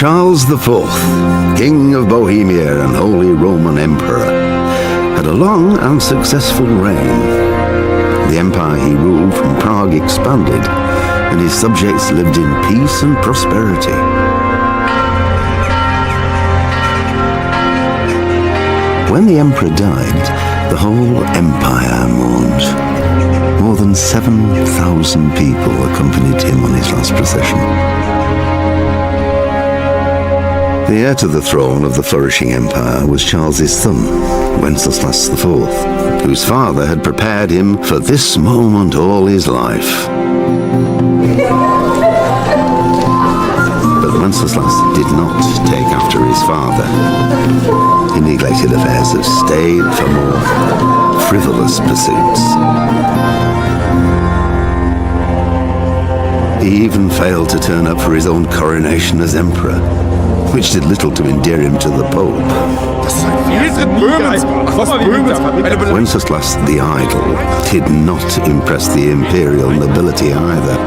Charles IV, King of Bohemia and Holy Roman Emperor, had a long and successful reign. The empire he ruled from Prague expanded, and his subjects lived in peace and prosperity. When the emperor died, the whole empire mourned. More than 7,000 people accompanied him on his last procession. The heir to the throne of the flourishing empire was Charles's son, Wenceslas IV, whose father had prepared him for this moment all his life. But Wenceslas did not take after his father. He neglected affairs of state for more frivolous pursuits. He even failed to turn up for his own coronation as emperor, which did little to endear him to the Pope. Wenceslas the Idle did not impress the imperial nobility either.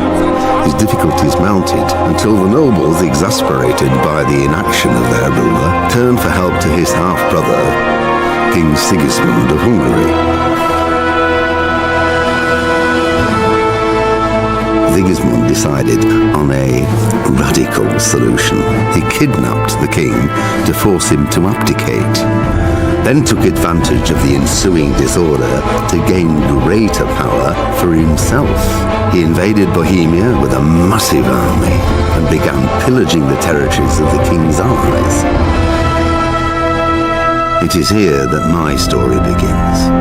His difficulties mounted until the nobles, exasperated by the inaction of their ruler, turned for help to his half-brother, King Sigismundo of Hungary. Sigismund decided on a radical solution. He kidnapped the king to force him to abdicate, then took advantage of the ensuing disorder to gain greater power for himself. He invaded Bohemia with a massive army and began pillaging the territories of the king's allies. It is here that my story begins.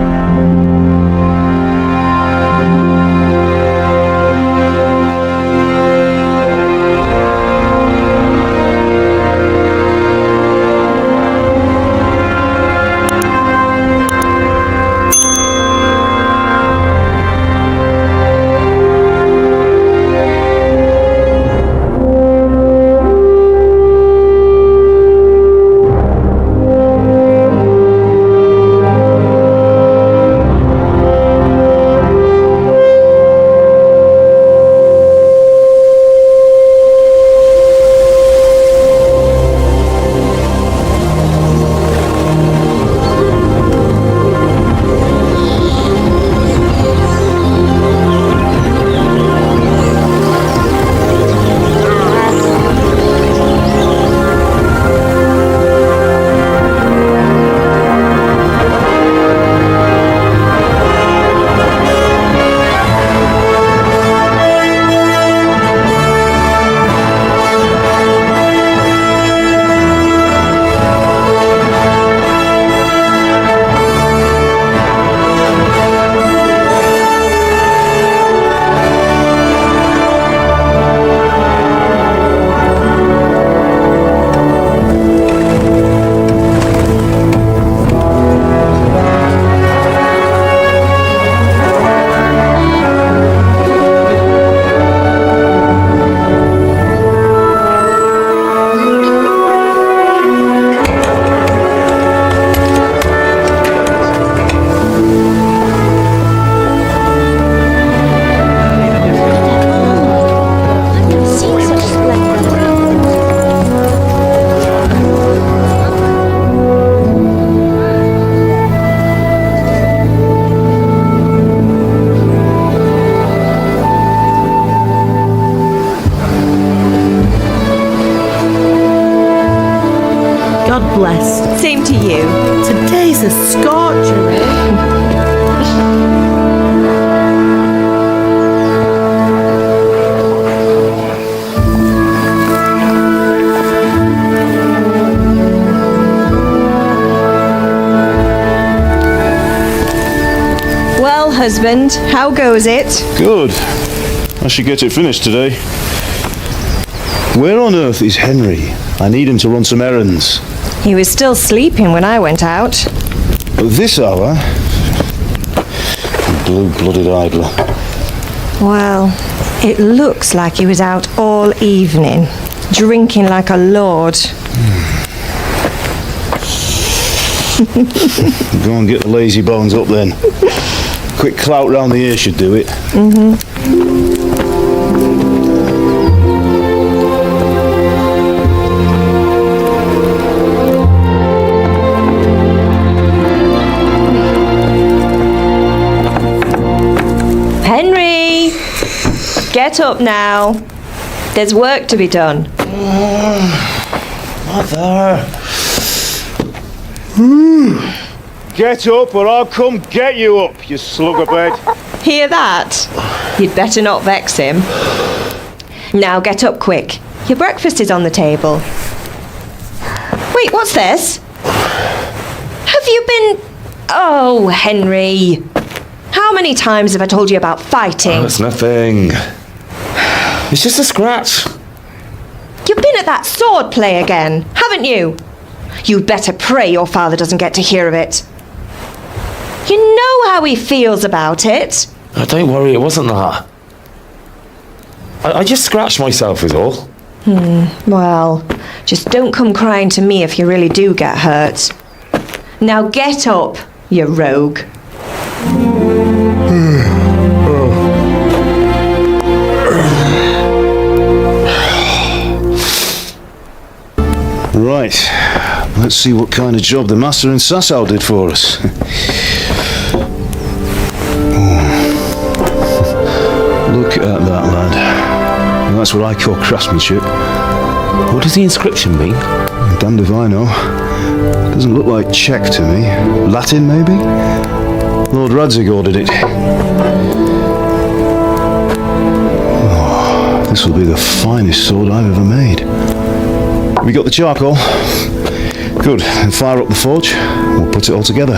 God bless. Same to you. Today's a scorcher, eh? Well, husband, how goes it? Good. I should get it finished today. Where on earth is Henry? I need him to run some errands. He was still sleeping when I went out. At this hour? Blue-blooded idler. Well, it looks like he was out all evening, drinking like a lord. Go and get the lazy bones up then. Quick clout round the ear should do it. Get up now. There's work to be done. Mother. Get up or I'll come get you up, you slugabed. Hear that? You'd better not vex him. Now get up quick. Your breakfast is on the table. Wait, what's this? Have you been... Oh, Henry. How many times have I told you about fighting? Oh, it's nothing. It's just a scratch. You've been at that sword play again, haven't you? You'd better pray your father doesn't get to hear of it. You know how he feels about it. Oh, don't worry, it wasn't that. I just scratched myself is all. Well, just don't come crying to me if you really do get hurt. Now get up, you rogue. Right, let's see what kind of job the master in Sasau did for us. Look at that, lad. That's what I call craftsmanship. What does the inscription mean? Damned if I know. Doesn't look like Czech to me. Latin, maybe? Lord Radzig ordered it. Oh, this will be the finest sword I've ever made. We got the charcoal? Good, then fire up the forge. We'll put it all together.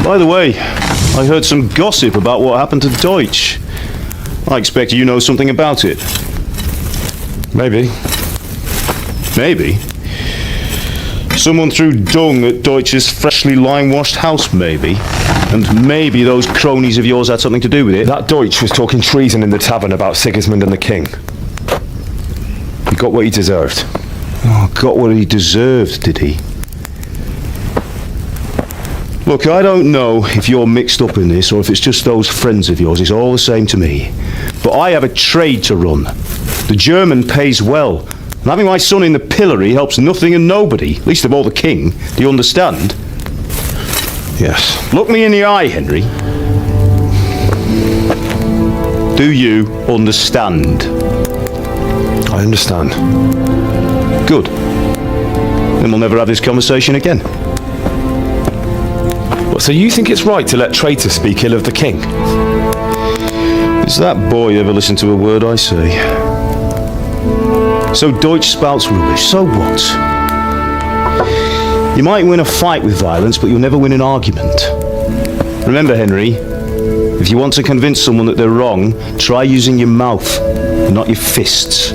By the way, I heard some gossip about what happened to Deutsch. I expect you know something about it. Maybe. Maybe? Someone threw dung at Deutsch's freshly lime-washed house, maybe? And maybe those cronies of yours had something to do with it? That Deutsch was talking treason in the tavern about Sigismund and the king. He got what he deserved. Oh, got what he deserved, did he? Look, I don't know if you're mixed up in this or if it's just those friends of yours. It's all the same to me. But I have a trade to run. The German pays well. And having my son in the pillory helps nothing and nobody, least of all the king. Do you understand? Yes. Look me in the eye, Henry. Do you understand? I understand. Good. Then we'll never have this conversation again. What, so you think it's right to let traitors speak ill of the king? Does that boy ever listen to a word I say? So Deutsch spouts rubbish, so what? You might win a fight with violence, but you'll never win an argument. Remember, Henry, if you want to convince someone that they're wrong, try using your mouth, not your fists.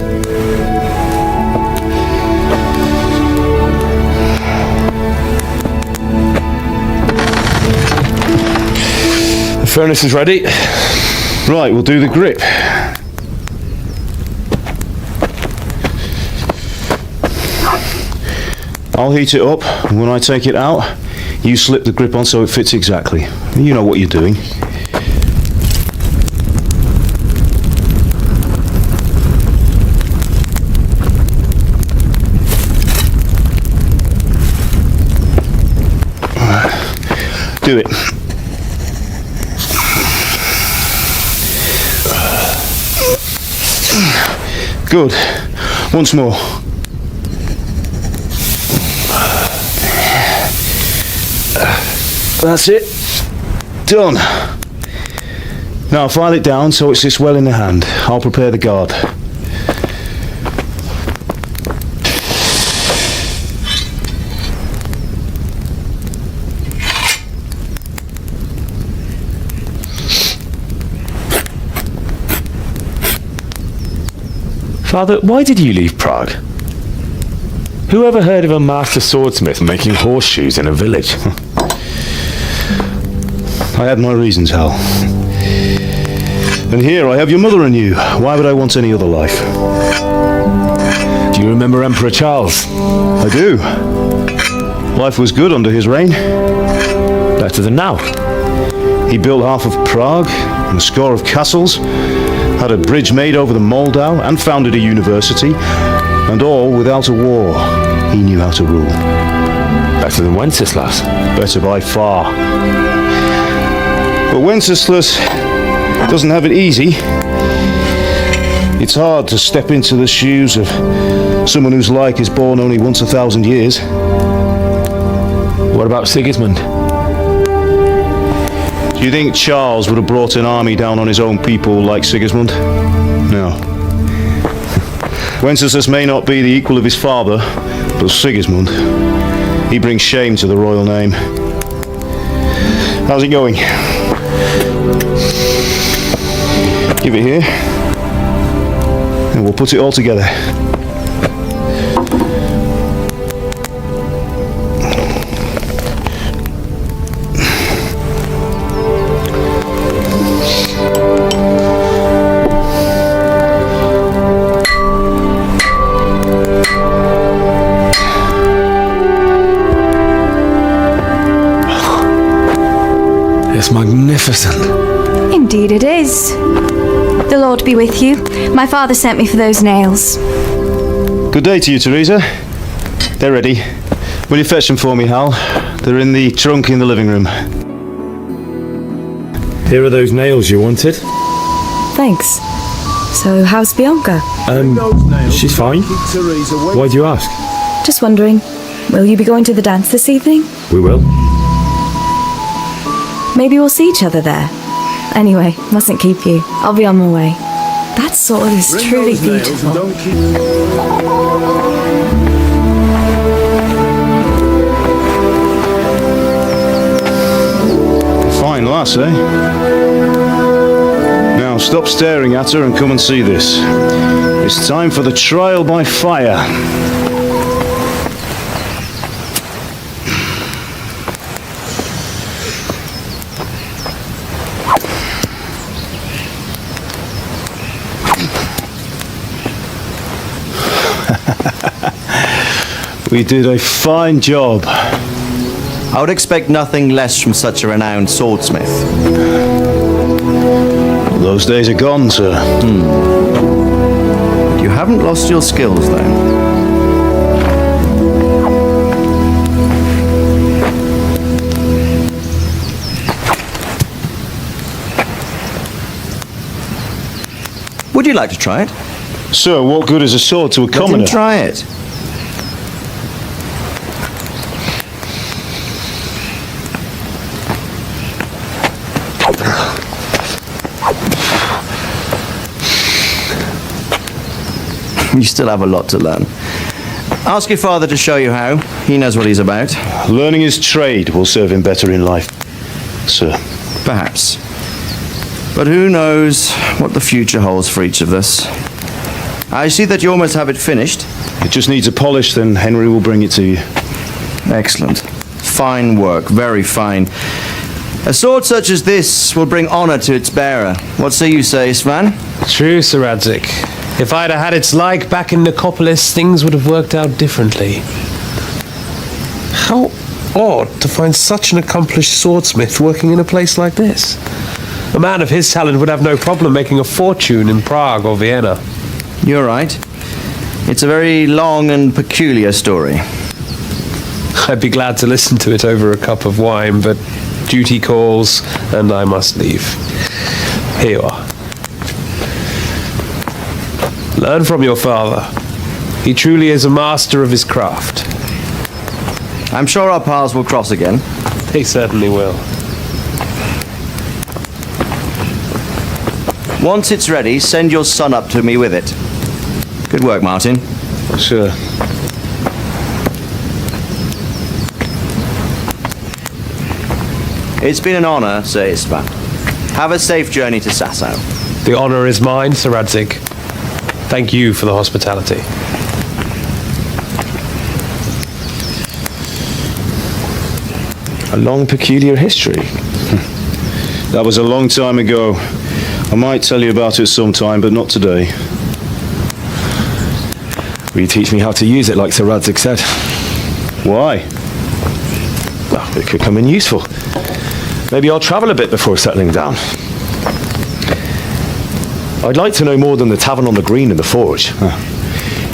The furnace is ready. Right, we'll do the grip. I'll heat it up, and when I take it out, you slip the grip on so it fits exactly. You know what you're doing. Do it. Good. Once more. That's it. Done. Now file it down so it sits well in the hand. I'll prepare the guard. Father, why did you leave Prague? Who ever heard of a master swordsmith making horseshoes in a village? I had my reasons, Hal. And here I have your mother and you. Why would I want any other life? Do you remember Emperor Charles? I do. Life was good under his reign. Better than now. He built half of Prague and a score of castles, had a bridge made over the Moldau, and founded a university, and all without a war. He knew how to rule. better than Wenceslas. Better by far. But Wenceslas doesn't have it easy. It's hard to step into the shoes of someone whose like is born only once 1,000 years. What about Sigismund? Do you think Charles would have brought an army down on his own people like Sigismund? No. Wenceslas may not be the equal of his father, but Sigismund, he brings shame to the royal name. How's it going? Give it here, and we'll put it all together. It's magnificent. Indeed it is. The Lord be with you. My father sent me for those nails. Good day to you, Teresa. They're ready. Will you fetch them for me, Hal? They're in the trunk in the living room. Here are those nails you wanted. Thanks. So, how's Bianca? She's fine. Why do you ask? Just wondering, will you be going to the dance this evening? We will. Maybe we'll see each other there. Anyway, mustn't keep you. I'll be on my way. That sword is truly beautiful. Fine lass, eh? Now stop staring at her and come and see this. It's time for the trial by fire. We did a fine job. I would expect nothing less from such a renowned swordsmith. Those days are gone, sir. You haven't lost your skills, though. Would you like to try it? Sir, what good is a sword to a Let him commoner? try it. You still have a lot to learn. Ask your father to show you how. He knows what he's about. Learning his trade will serve him better in life, sir. Perhaps. But who knows what the future holds for each of us. I see that you almost have it finished. It just needs a polish, then Henry will bring it to you. Excellent. Fine work, very fine. A sword such as this will bring honor to its bearer. What say you, Svan? True, Sir Radzig. If I'd had its like back in Nicopolis, things would have worked out differently. How odd to find such an accomplished swordsmith working in a place like this. A man of his talent would have no problem making a fortune in Prague or Vienna. You're right. It's a very long and peculiar story. I'd be glad to listen to it over a cup of wine, but duty calls and I must leave. Here you are. Learn from your father. He truly is a master of his craft. I'm sure our paths will cross again. He certainly will. Once it's ready, send your son up to me with it. Good work, Martin. Sir. It's been an honor, Sir Ispan. Have a safe journey to Sasau. The honor is mine, Sir Radzig. Thank you for the hospitality. A long, peculiar history. That was a long time ago. I might tell you about it sometime, but not today. Will you teach me how to use it like Sir Radzig said? Why? Well, it could come in useful. Maybe I'll travel a bit before settling down. I'd like to know more than the tavern on the green and the forge.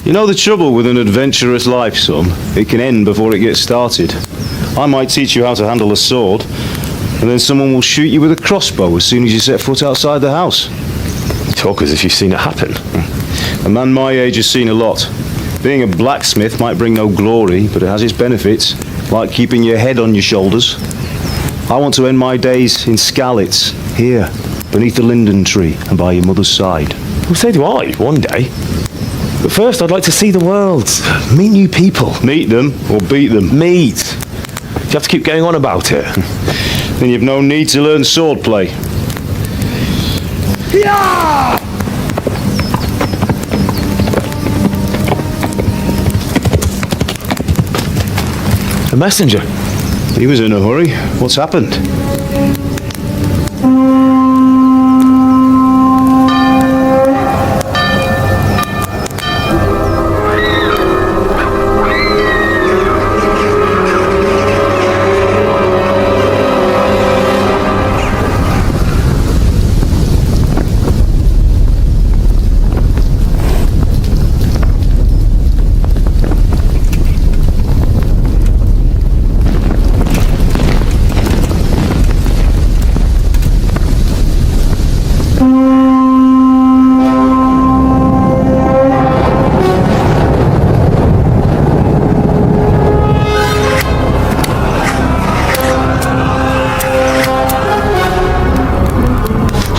You know the trouble with an adventurous life, son? It can end before it gets started. I might teach you how to handle a sword, and then someone will shoot you with a crossbow as soon as you set foot outside the house. You talk as if you've seen it happen. A man my age has seen a lot. Being a blacksmith might bring no glory, but it has its benefits, like keeping your head on your shoulders. I want to end my days in Skalitz, here, beneath the linden tree and by your mother's side. Well, so do I, one day. But first, I'd like to see the world. Meet new people. Meet them or beat them. Meet. Do you have to keep going on about it? Then you've no need to learn swordplay. Yeah! A messenger. He was in a hurry. What's happened?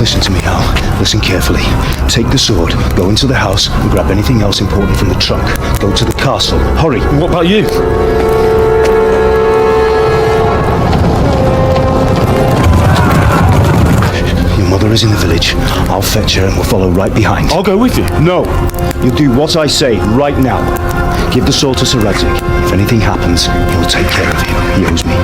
Listen to me, Al. Listen carefully. Take the sword, go into the house, and grab anything else important from the trunk. Go to the castle. Hurry. What about you? Your mother is in the village. I'll fetch her and we'll follow right behind. I'll go with you. No. You'll do what I say right now. Give the sword to Sir Radzig. If anything happens, he'll take care of you. He owes me.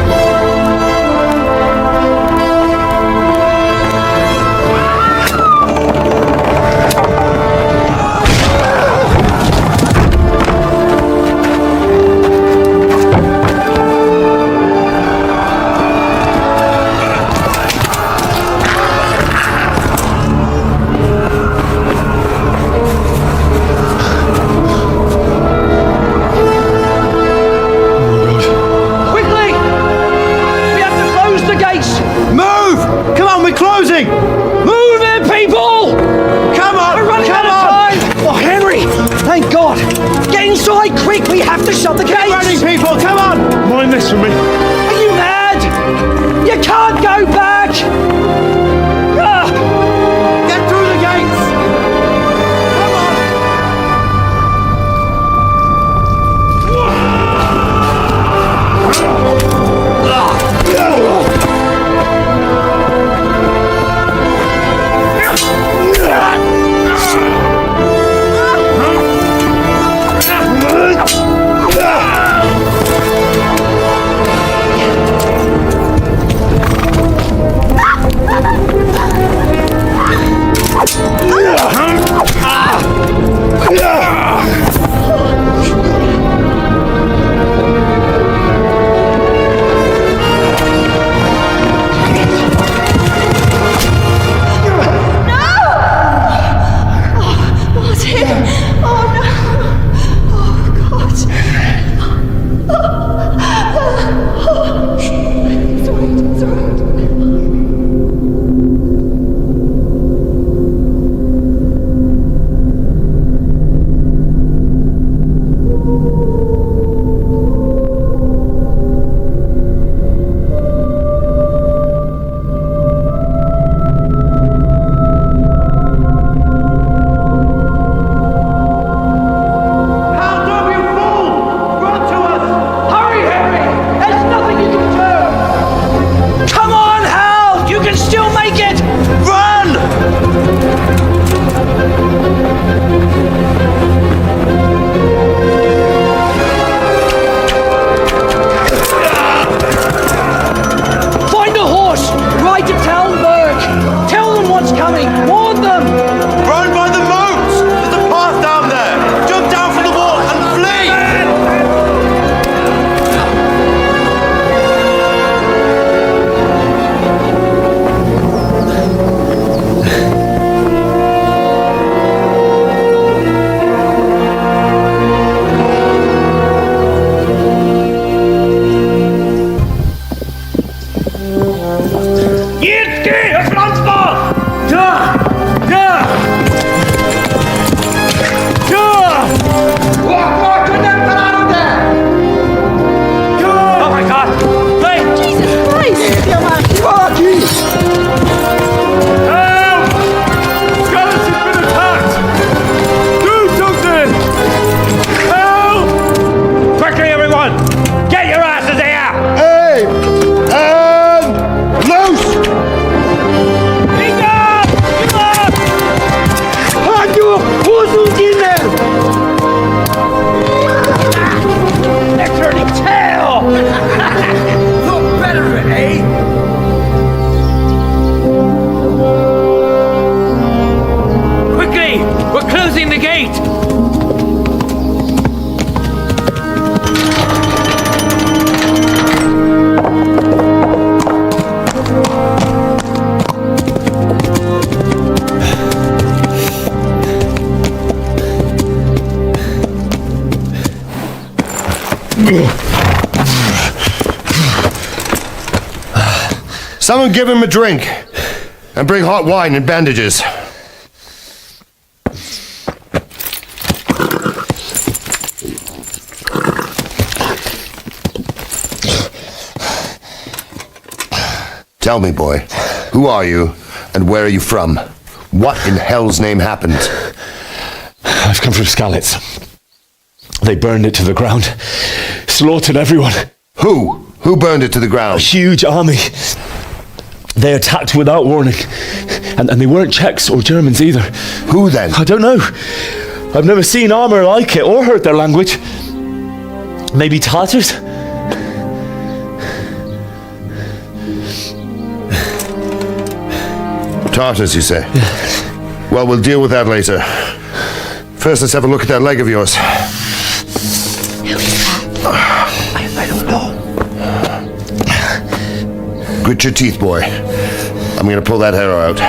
Quick, we have to shut the gates! Get ready, people, come on! Mind this for me. Are you mad? You can't go back! Get through the gates! Come on! Oh my God! Hey! Jesus Christ! Help! Skalitz has been attacked! Do something! Help! Quickly, everyone! Get your asses here! Hey! Loose! They're turning tail! Look better, eh? Quickly! We're closing the gate! Someone give him a drink. And bring hot wine and bandages. Tell me, boy, who are you and where are you from? What in hell's name happened? I've come from Skalitz. They burned it to the ground. Slaughtered everyone. Who? Who burned it to the A ground? huge army. They attacked without warning. And they weren't Czechs or Germans either. Who then? I don't know. I've never seen armor like it or heard their language. Maybe Tatars? Tartars, you say? Well, we'll deal with that later. First, let's have a look at that leg of yours. I don't know. Grit your teeth, boy. I'm gonna pull that arrow out.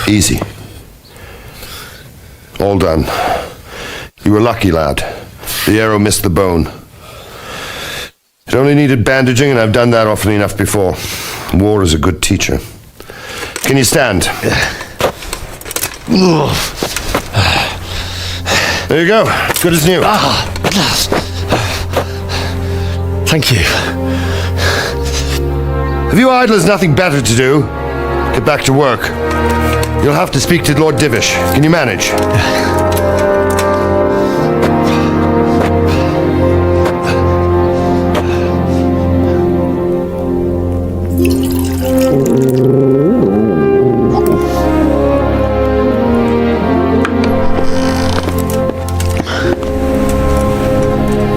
Easy. All done. You were lucky, lad. The arrow missed the bone. It only needed bandaging, and I've done that often enough before. War is a good teacher. Can you stand? There you go. Good as new. Thank you. If you idlers nothing better to do, get back to work. You'll have to speak to Lord Divish. Can you manage?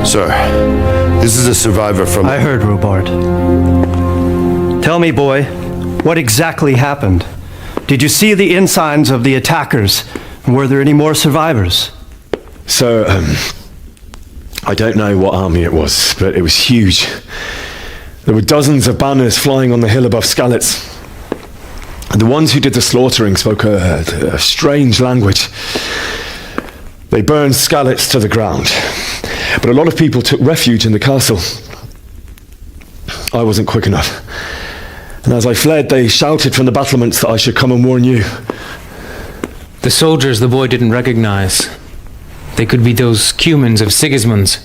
Sir, this is a survivor from... I heard, Robard. Tell me, boy, what exactly happened? Did you see the ensigns of the attackers? Were there any more survivors? So, I don't know what army it was, but it was huge. There were dozens of banners flying on the hill above Skalitz. And the ones who did the slaughtering spoke a strange language. They burned Skalitz to the ground. But a lot of people took refuge in the castle. I wasn't quick enough. And as I fled, they shouted from the battlements that I should come and warn you. The soldiers the boy didn't recognize. They could be those cumans of Sigismund's.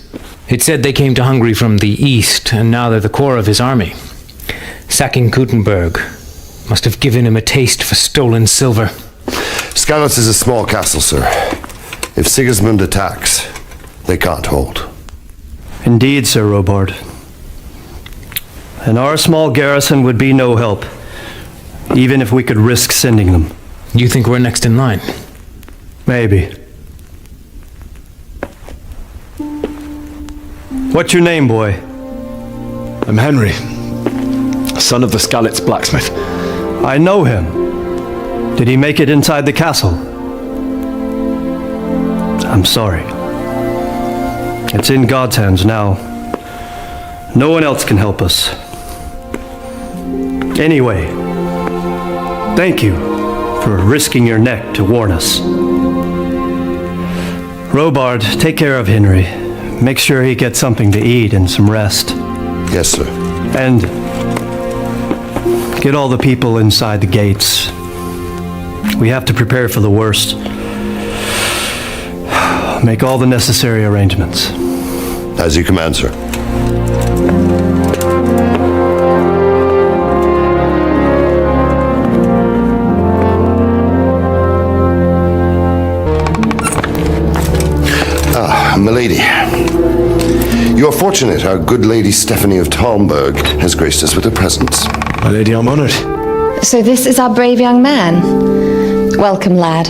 It said they came to Hungary from the east, and now they're the core of his army. Sacking Kuttenberg must have given him a taste for stolen silver. Skalitz is a small castle, sir. If Sigismund attacks, they can't hold. Indeed, Sir Robard. And our small garrison would be no help, even if we could risk sending them. You think we're next in line? Maybe. What's your name, boy? I'm Henry, son of the Skalitz blacksmith. I know him. Did he make it inside the castle? I'm sorry. It's in God's hands now. No one else can help us. Anyway, thank you for risking your neck to warn us. Robard, take care of Henry. Make sure he gets something to eat and some rest. Yes, sir. And get all the people inside the gates. We have to prepare for the worst. Make all the necessary arrangements. As you command, sir. Milady, you're fortunate our good Lady Stephanie of Talmberg has graced us with her presence. My lady, I'm honored. So this is our brave young man. Welcome, lad.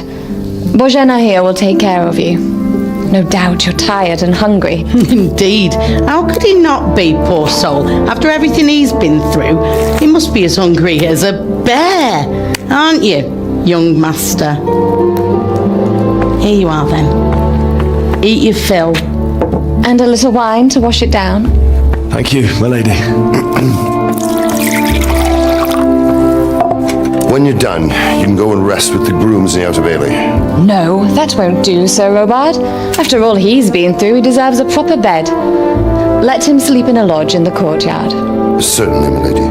Bojana here will take care of you. No doubt you're tired and hungry. Indeed. How could he not be, poor soul? After everything he's been through, he must be as hungry as a bear, aren't you, young master? Here you are, then. Eat your fill. And a little wine to wash it down. Thank you, my lady. When you're done, you can go and rest with the grooms in the Outer Bailey. No, that won't do, Sir Robard. After all he's been through, he deserves a proper bed. Let him sleep in a lodge in the courtyard. Certainly, my lady.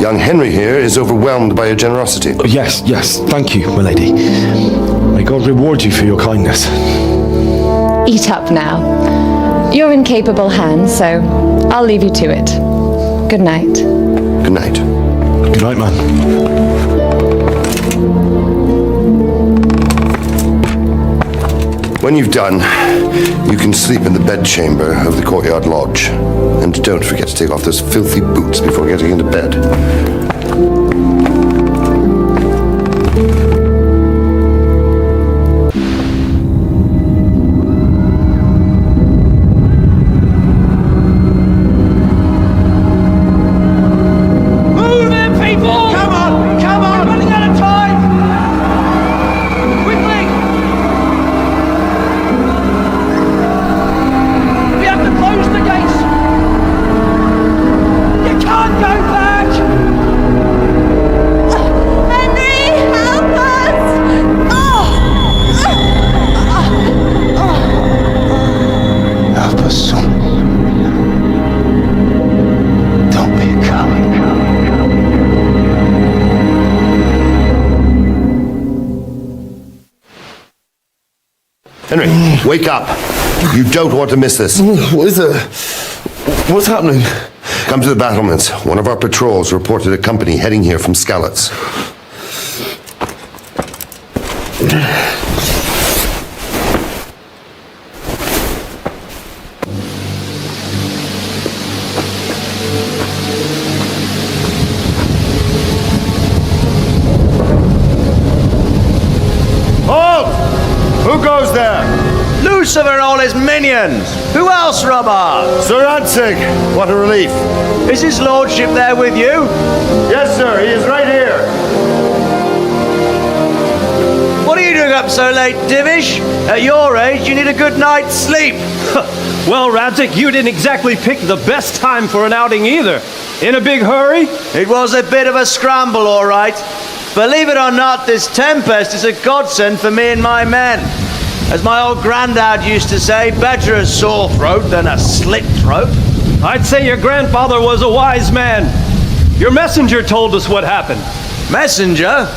Young Henry here is overwhelmed by your generosity. Yes, thank you, my lady. May God reward you for your kindness. Eat up now. You're in capable hands, so I'll leave you to it. Good night. Good night. Good night, man. When you've done, you can sleep in the bedchamber of the courtyard lodge. And don't forget to take off those filthy boots before getting into bed. Henry, wake up. You don't want to miss this. What is it? What's happening? Come to the battlements. One of our patrols reported a company heading here from Skalitz. Who goes there? Lucifer and all his minions. Who else, Robard? Sir Radzig, what a relief. Is his lordship there with you? Yes, sir, he is right here. What are you doing up so late, Divish? At your age, you need a good night's sleep. Well, Radzig, you didn't exactly pick the best time for an outing either. In a big hurry? It was a bit of a scramble, all right. Believe it or not, this tempest is a godsend for me and my men. As my old granddad used to say, better a sore throat than a slit throat. I'd say your grandfather was a wise man. Your messenger told us what happened. Messenger?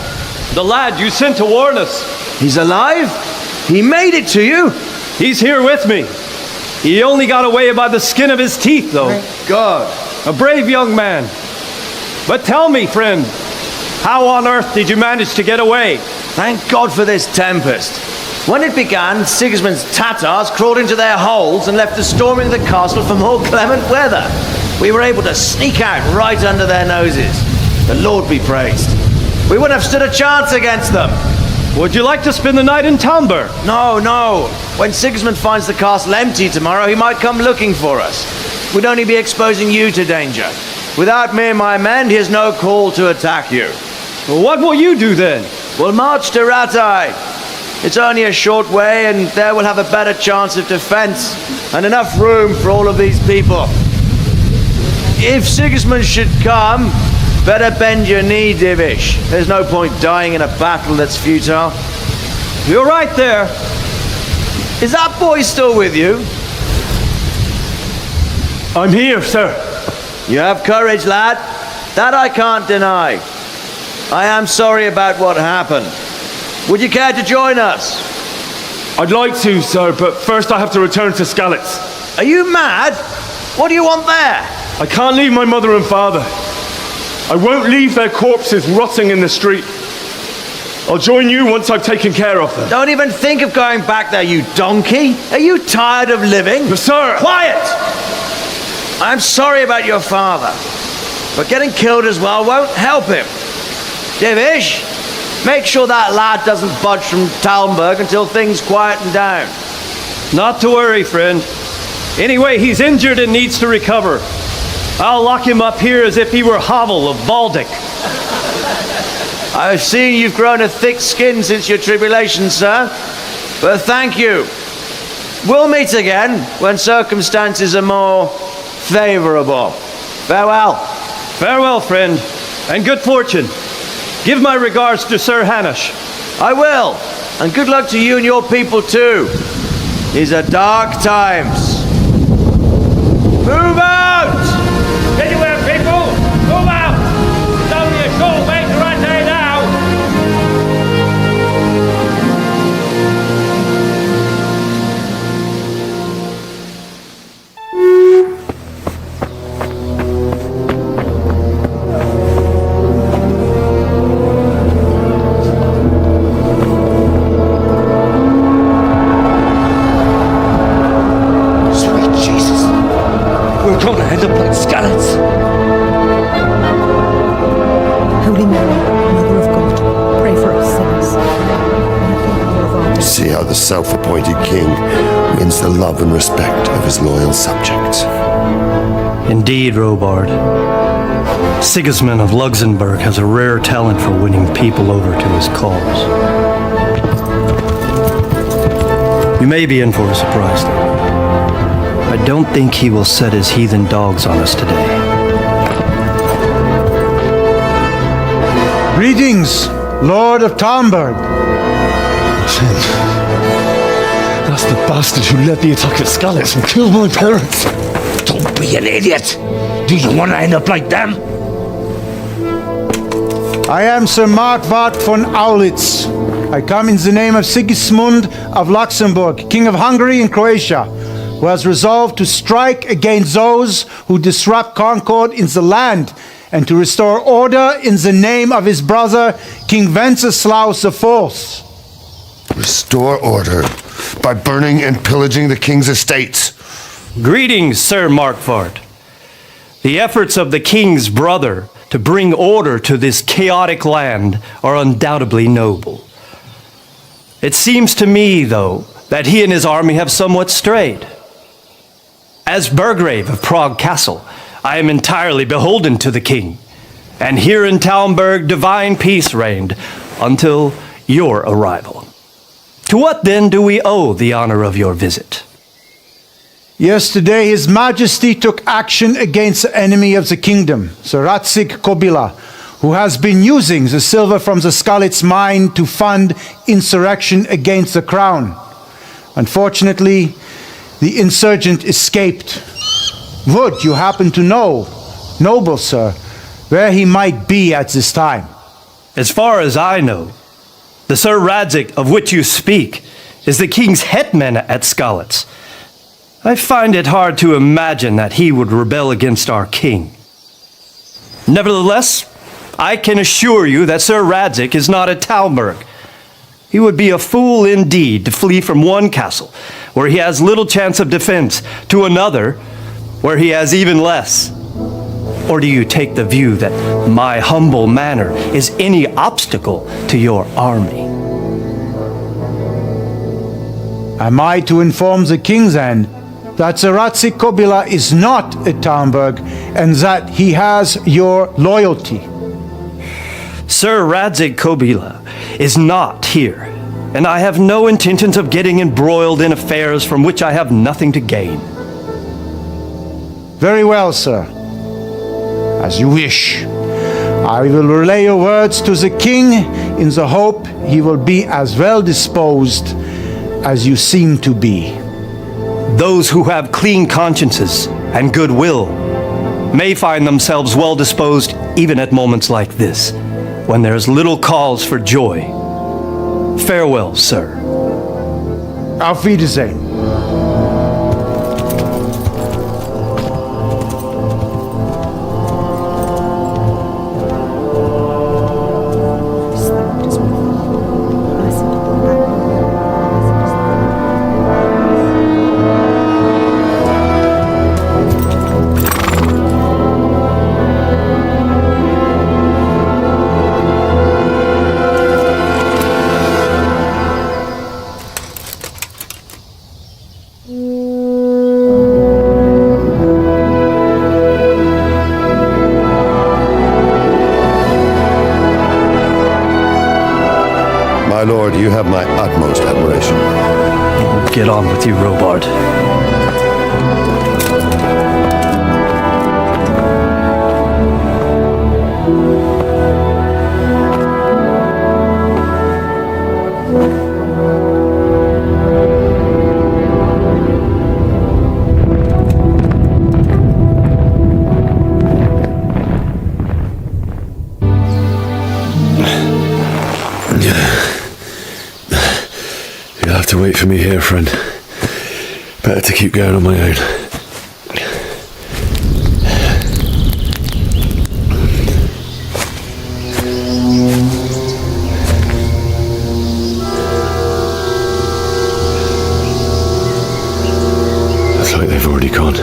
The lad you sent to warn us. He's alive? He made it to you? He's here with me. He only got away by the skin of his teeth, though. Thank God. A brave young man. But tell me, friend, how on earth did you manage to get away? Thank God for this tempest. When it began, Sigismund's Tatars crawled into their holes and left the storming of the castle for more clement weather. We were able to sneak out right under their noses. The Lord be praised. We wouldn't have stood a chance against them. Would you like to spend the night in Talmberg? No. When Sigismund finds the castle empty tomorrow, he might come looking for us. We'd only be exposing you to danger. Without me and my men, he has no call to attack you. Well, what will you do then? We'll march to Ratai. It's only a short way, and there we'll have a better chance of defense and enough room for all of these people. If Sigismund should come, Better bend your knee, Divish. There's no point dying in a battle that's futile. You're right there. Is that boy still with you? I'm here, sir. You have courage, lad. That I can't deny. I am sorry about what happened. Would you care to join us? I'd like to, sir, but first I have to return to Skalitz. Are you mad? What do you want there? I can't leave my mother and father. I won't leave their corpses rotting in the street. I'll join you once I've taken care of them. Don't even think of going back there, you donkey. Are you tired of living? But sir... Quiet! I'm sorry about your father, but getting killed as well won't help him. Divish, make sure that lad doesn't budge from Talmberg until things quieten down. Not to worry, friend. Anyway, he's injured and needs to recover. I'll lock him up here as if he were Havel of Baldic. I've seen you've grown a thick skin since your tribulation, sir. But thank you. We'll meet again when circumstances are more favourable. Farewell. Farewell, friend, and good fortune. Give my regards to Sir Hanush. I will. And good luck to you and your people too. These are dark times. Move out! Anywhere, people! Move out! It's only a short way to run there now! Sweet Jesus. We're gonna end up like Skalitz. Holy Mary, Mother of God, pray for us sinners. See how the self-appointed king wins the love and respect of his loyal subjects. Indeed, Robard. Sigismund of Luxembourg has a rare talent for winning people over to his cause. You may be in for a surprise, though. I don't think he will set his heathen dogs on us today. Greetings, Lord of Talmberg. That's the bastard who led the attack at Skalitz and killed my parents. Don't be an idiot. Do you want to end up like them? I am Sir Markwart von Aulitz. I come in the name of Sigismund of Luxembourg, King of Hungary and Croatia, who has resolved to strike against those who disrupt concord in the land and to restore order in the name of his brother, King Wenceslaus IV. Restore order by burning and pillaging the king's estates. Greetings, Sir Markwart. The efforts of the king's brother to bring order to this chaotic land are undoubtedly noble. It seems to me, though, that he and his army have somewhat strayed. As Burgrave of Prague Castle, I am entirely beholden to the king, and here in Talmberg divine peace reigned until your arrival. To what then do we owe the honor of your visit? Yesterday, His Majesty took action against the enemy of the kingdom, Sir Radzig Kobyla, who has been using the silver from the Skalitz mine to fund insurrection against the crown. Unfortunately, the insurgent escaped. Would you happen to know, noble sir, where he might be at this time? As far as I know, the Sir Radzig of which you speak is the king's hetman at Skalitz. I find it hard to imagine that he would rebel against our king. Nevertheless, I can assure you that Sir Radzig is not at Talmberg. He would be a fool indeed to flee from one castle, where he has little chance of defense, to another, where he has even less. Or do you take the view that my humble manner is any obstacle to your army? Am I to inform the king then that Sir Radzig Kobyla is not at Talmberg and that he has your loyalty? Sir Radzig Kobyla is not here, and I have no intentions of getting embroiled in affairs from which I have nothing to gain. Very well, sir. As you wish. I will relay your words to the king in the hope he will be as well disposed as you seem to be. Those who have clean consciences and goodwill may find themselves well disposed even at moments like this, when there is little cause for joy. Farewell, sir. Auf Wiedersehen. My lord, you have my utmost admiration. Get on with you, Robard. You'll have to wait for me here, friend. Better to keep going on my own. Looks like they've already gone.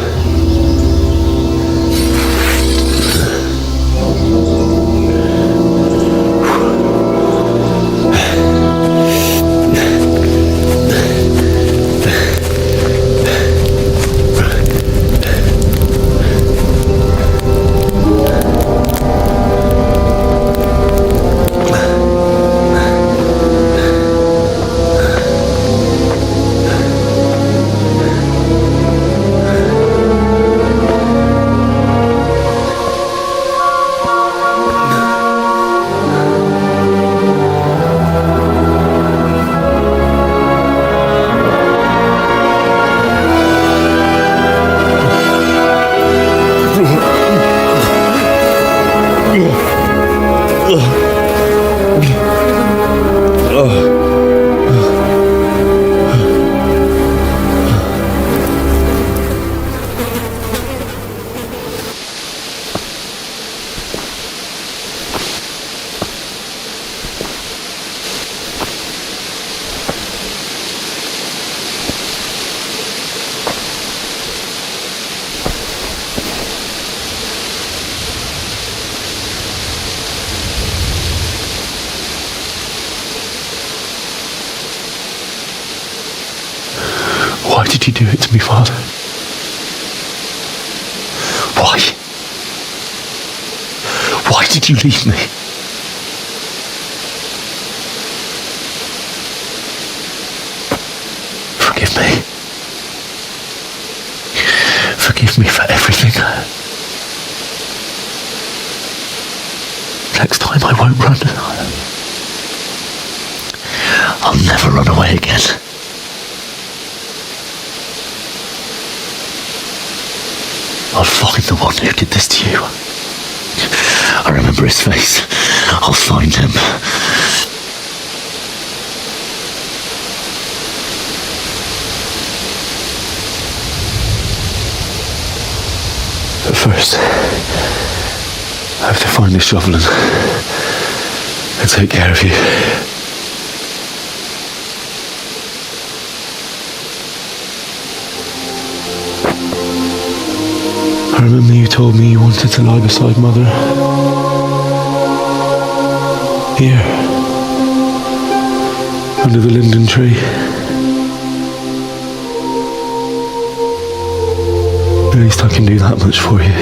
Why did you do it to me, Father? Why? Why did you leave me? Forgive me. Forgive me for everything. Next time I won't run. I'll never run away again. I'll find the one who did this to you. I remember his face. I'll find him. But first, I have to find this shovel and take care of you. I remember you told me you wanted to lie beside Mother. Here. Under the linden tree. At least I can do that much for you.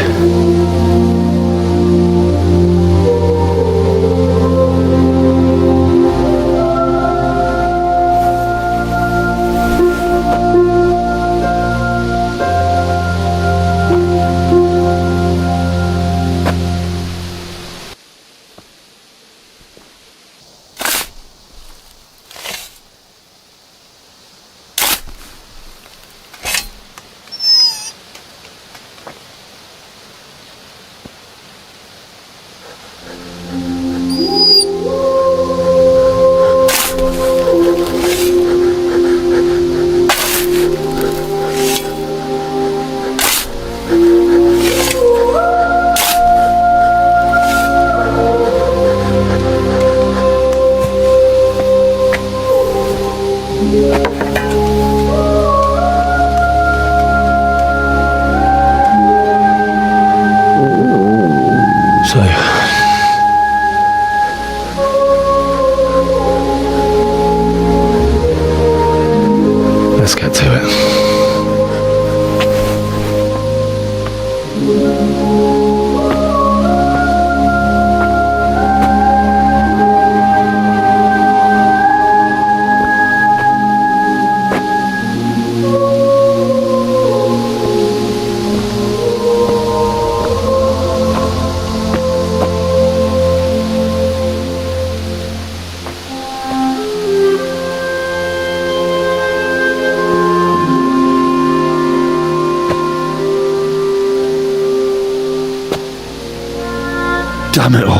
Damn it all.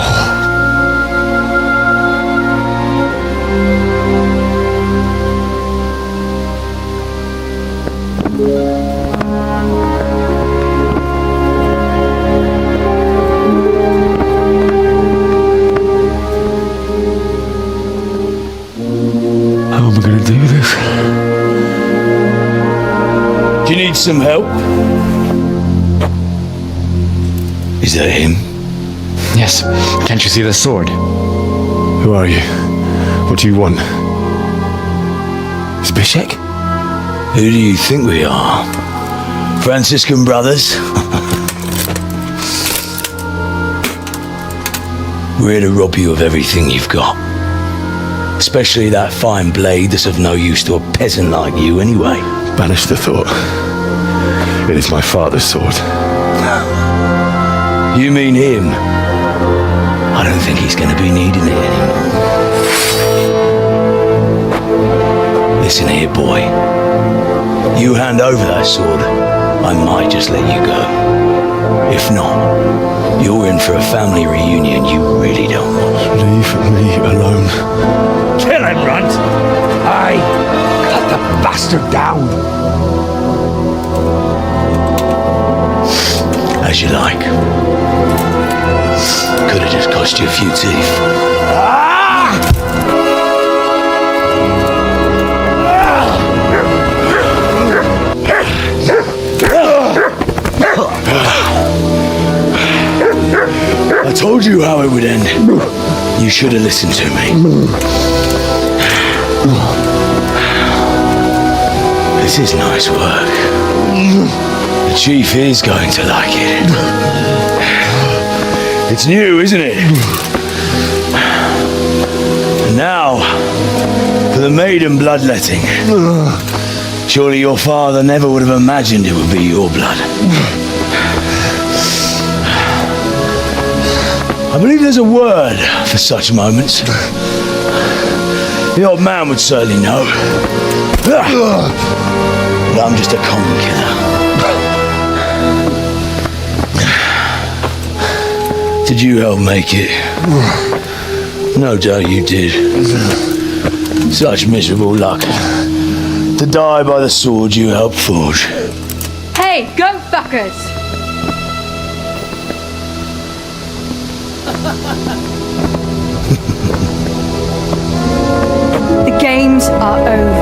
How am I going to do this? Do you need some help? Is that him? Yes. Can't you see the sword? Who are you? What do you want? Zbyszek? Who do you think we are? Franciscan brothers? We're here to rob you of everything you've got. Especially that fine blade that's of no use to a peasant like you anyway. Banish the thought. It is my father's sword. You mean him? I don't think he's going to be needing it anymore. Listen here, boy. You hand over that sword, I might just let you go. If not, you're in for a family reunion you really don't want. Leave me alone. Kill him, Runt! Aye, cut the bastard down! As you like. Could have just cost you a few teeth. I told you how it would end. You should have listened to me. This is nice work. The chief is going to like it. It's new, isn't it? And now, for the maiden bloodletting. Surely your father never would have imagined it would be your blood. I believe there's a word for such moments. The old man would certainly know. But I'm just a common killer. Did you help make it? No doubt you did. Such miserable luck. To die by the sword you helped forge. Hey, go fuckers! The games are over.